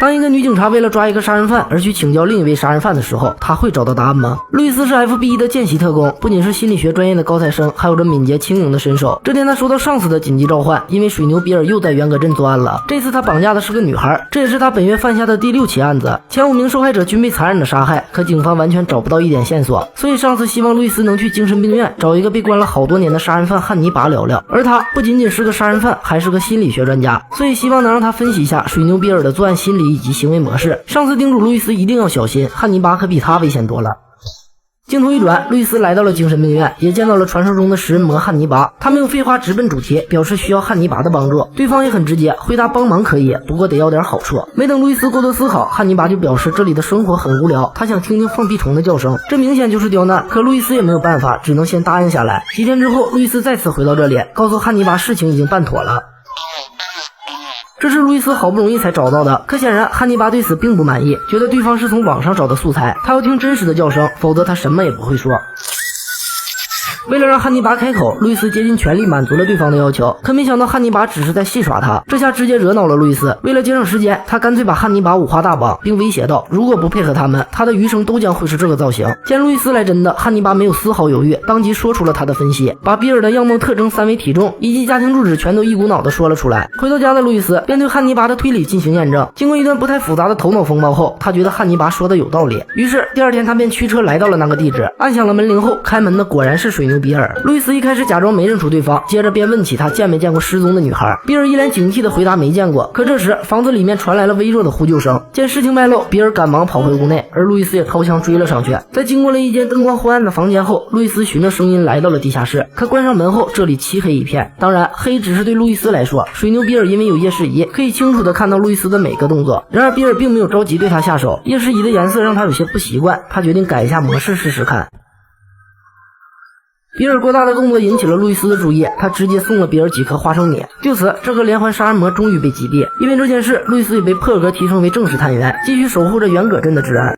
当一个女警察为了抓一个杀人犯而去请教另一位杀人犯的时候，她会找到答案吗？路易斯是 FBI 的见习特工，不仅是心理学专业的高材生，还有着敏捷轻盈的身手。这天他收到上司的紧急召唤，因为水牛比尔又在元葛镇作案了。这次他绑架的是个女孩，这也是他本月犯下的第6起案子。前5名受害者均被残忍的杀害，可警方完全找不到一点线索，所以上司希望路易斯能去精神病院找一个被关了好多年的杀人犯汉尼拔聊聊。而他不仅仅是个杀人犯，还是个心理学专家，所以希望能让他分析一下水牛比尔的作案心理以及行为模式。上司叮嘱路易斯一定要小心，汉尼拔可比他危险多了。镜头一转，路易斯来到了精神病院，也见到了传说中的食人魔汉尼拔。他没有废话，直奔主题，表示需要汉尼拔的帮助。对方也很直接，回答帮忙可以，不过得要点好处。没等路易斯过多思考，汉尼拔就表示这里的生活很无聊，他想听听放屁虫的叫声，这明显就是刁难。可路易斯也没有办法，只能先答应下来。几天之后，路易斯再次回到这里，告诉汉尼拔事情已经办妥了。这是路易斯好不容易才找到的，可显然汉尼拔对此并不满意，觉得对方是从网上找的素材，他要听真实的叫声，否则他什么也不会说。为了让汉尼拔开口，路易斯竭尽全力满足了对方的要求，可没想到汉尼拔只是在戏耍他，这下直接惹恼了路易斯。为了节省时间，他干脆把汉尼拔五花大绑，并威胁道如果不配合他们，他的余生都将会是这个造型。见路易斯来真的，汉尼拔没有丝毫犹豫，当即说出了他的分析，把比尔的样貌特征、3维体重以及家庭住址全都一股脑的说了出来。回到家的路易斯便对汉尼拔的推理进行验证，经过一段不太复杂的头脑风暴后，他觉得汉尼拔说的有道理，于是第2天他便驱车来到了那个地址，按响了门铃后，开门的果然是水牛比尔。路易斯一开始假装没认出对方，接着便问起他见没见过失踪的女孩。比尔一脸警惕的回答没见过。可这时房子里面传来了微弱的呼救声，见事情败露，比尔赶忙跑回屋内，而路易斯也掏枪追了上去。在经过了一间灯光昏暗的房间后，路易斯循着声音来到了地下室，可关上门后这里漆黑一片。当然黑只是对路易斯来说，水牛比尔因为有夜视仪，可以清楚的看到路易斯的每个动作。然而比尔并没有着急对他下手，夜视仪的颜色让他有些不习惯，他决定改一下模式试试看。比尔过大的动作引起了路易斯的注意，他直接送了比尔几颗花生米。就此，这个连环杀人魔终于被击毙。因为这件事，路易斯也被破格提升为正式探员，继续守护着元葛镇的治安。